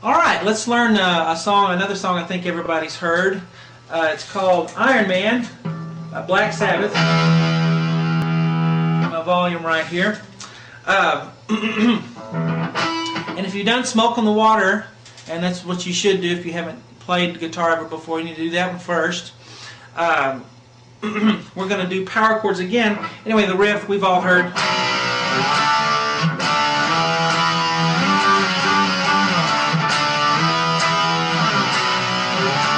All right, let's learn another song I think everybody's heard. It's called Iron Man by Black Sabbath. My volume right here. And if you've done Smoke on the Water, and that's what you should do if you haven't played guitar ever before, you need to do that one first. We're going to do power chords again. Anyway, the riff we've all heard.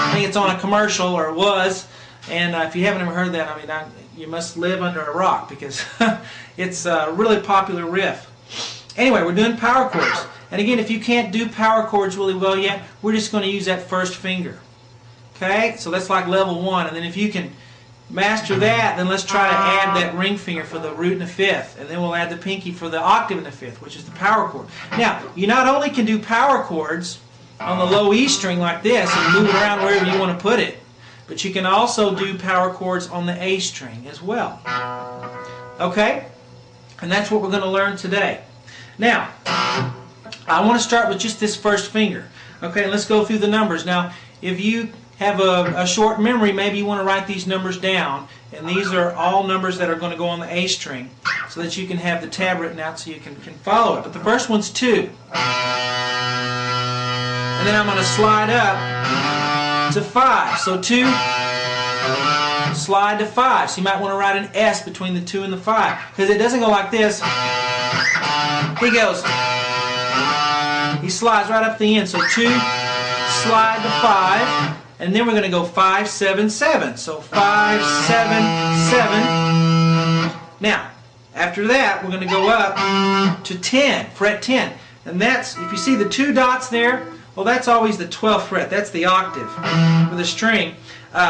I think it's on a commercial, or it was, and if you haven't ever heard that, I mean, you must live under a rock, because it's a really popular riff. Anyway, we're doing power chords. And again, if you can't do power chords really well yet, we're just going to use that first finger. Okay? So that's like level 1. And then if you can master that, then let's try to add that ring finger for the root in the 5th. And then we'll add the pinky for the octave in the 5th, which is the power chord. Now, you not only can do power chords on the low E string like this and move it around wherever you want to put it, but you can also do power chords on the A string as well. Okay? And that's what we're going to learn today. Now, I want to start with just this first finger. Okay, let's go through the numbers. Now, if you have a short memory, maybe you want to write these numbers down. And these are all numbers that are going to go on the A string, so that you can have the tab written out so you can follow it. But the first one's 2. And then I'm going to slide up to 5. So 2, slide to 5. So you might want to write an S between the 2 and the 5, because it doesn't go like this. He goes, he slides right up to the end. So 2, slide to 5, and then we're going to go 5, 7, 7. So 5, 7, 7. Now, after that, we're going to go up to 10, fret 10. And that's, if you see the 2 dots there, well, that's always the 12th fret. That's the octave for the string.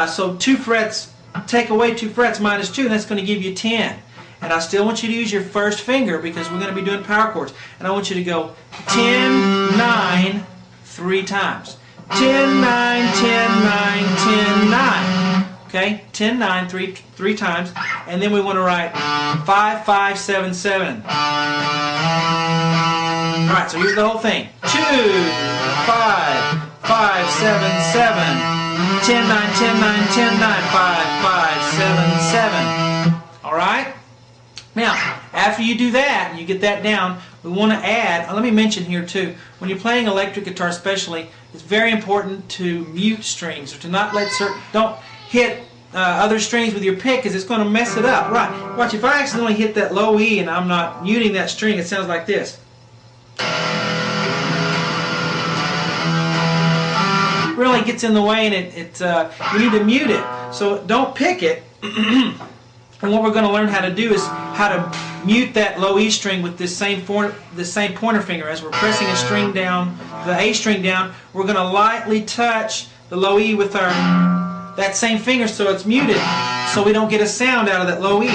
So 2 frets, take away 2 frets minus 2, and that's going to give you 10. And I still want you to use your first finger, because we're going to be doing power chords. And I want you to go 10, 9, 3 times. 10, 9, 10, 9, 10, 9. Okay? 10, 9, 3 times. And then we want to write 5, 5, 7, 7. Alright, so here's the whole thing. 2, 5, 5, 7, 7. 10, 9, 10, 9, 10, 9. 5, 5, 7, 7. Alright? Now, after you do that, and you get that down, we want to add, let me mention here too, when you're playing electric guitar especially, it's very important to mute strings, or to not let don't hit other strings with your pick, because it's going to mess it up. Right, watch, if I accidentally hit that low E and I'm not muting that string, it sounds like this. It really gets in the way, and you need to mute it. So don't pick it. And what we're going to learn how to do is how to mute that low E string with this same pointer finger. As we're pressing a string down, the A string down, we're going to lightly touch the low E with that same finger, so it's muted, so we don't get a sound out of that low E.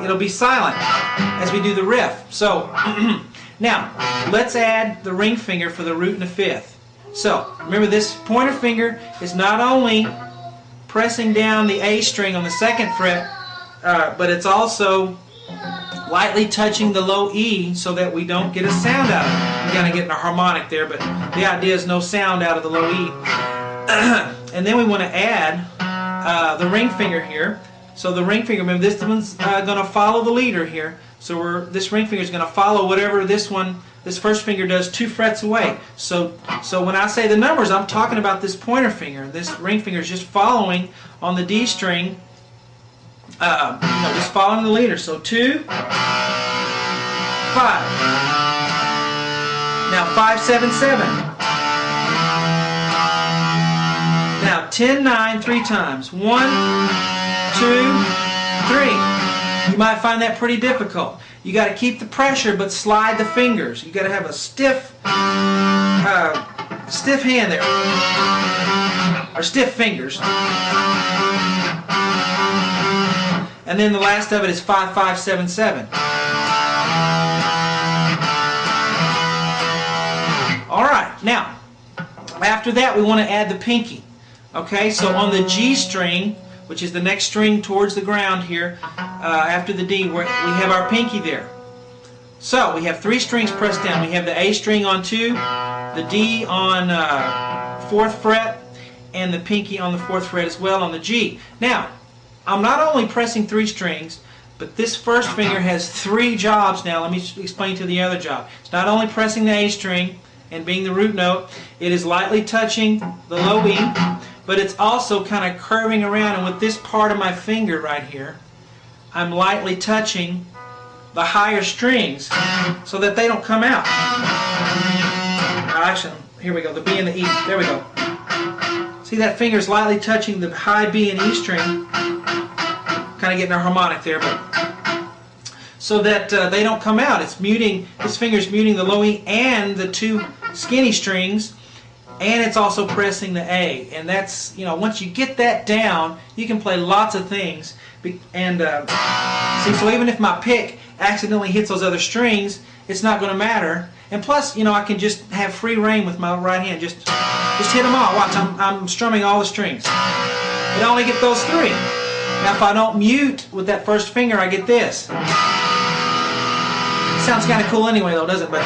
It'll be silent as we do the riff. So now let's add the ring finger for the root in the 5th. So remember, this pointer finger is not only pressing down the A string on the 2nd fret, but it's also lightly touching the low E, so that we don't get a sound out of it. We're kind of getting a harmonic there, but the idea is no sound out of the low E. And then we want to add the ring finger here. So the ring finger, remember, this one's going to follow the leader here. So this ring finger is going to follow whatever this first finger does 2 frets away. So when I say the numbers, I'm talking about this pointer finger. This ring finger is just following on the D string. Just following the leader. So 2, 5. Now 5, 7, 7. Now 10, 9, 3 times. 1, 2, 3. You might find that pretty difficult. You got to keep the pressure, but slide the fingers. You got to have a stiff hand there, or stiff fingers. And then the last of it is 5, 5, 7, 7. Alright, now, after that we want to add the pinky. Okay, so on the G string, which is the next string towards the ground here, after the D, we have our pinky there. So we have 3 strings pressed down. We have the A string on 2, the D on 4th fret, and the pinky on the 4th fret as well on the G. Now, I'm not only pressing 3 strings, but this first finger has 3 jobs now. Let me explain to the other job. It's not only pressing the A string and being the root note, it is lightly touching the low E, but it's also kind of curving around, and with this part of my finger right here, I'm lightly touching the higher strings so that they don't come out. Actually, here we go, the B and the E. There we go. See, that finger is lightly touching the high B and E string. Kind of getting a harmonic there, but so that they don't come out. It's muting. This finger is muting the low E and the 2 skinny strings, and it's also pressing the A. And that's, you know, once you get that down, you can play lots of things. And see, so even if my pick accidentally hits those other strings, it's not going to matter. And plus, you know, I can just have free reign with my right hand. Just hit them all. Watch, I'm strumming all the strings. But I only get those 3. Now, if I don't mute with that first finger, I get this. Sounds kind of cool anyway, though, doesn't it? But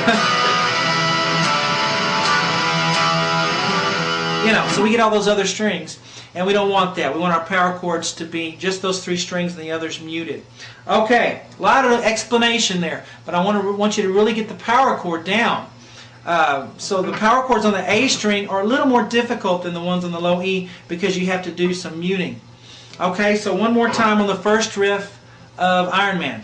you know, so we get all those other strings, and we don't want that. We want our power chords to be just those 3 strings and the others muted. Okay, a lot of explanation there, but I want you to really get the power chord down. So the power chords on the A string are a little more difficult than the ones on the low E because you have to do some muting. Okay, so one more time on the first riff of Iron Man.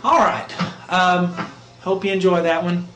All right. Hope you enjoy that one.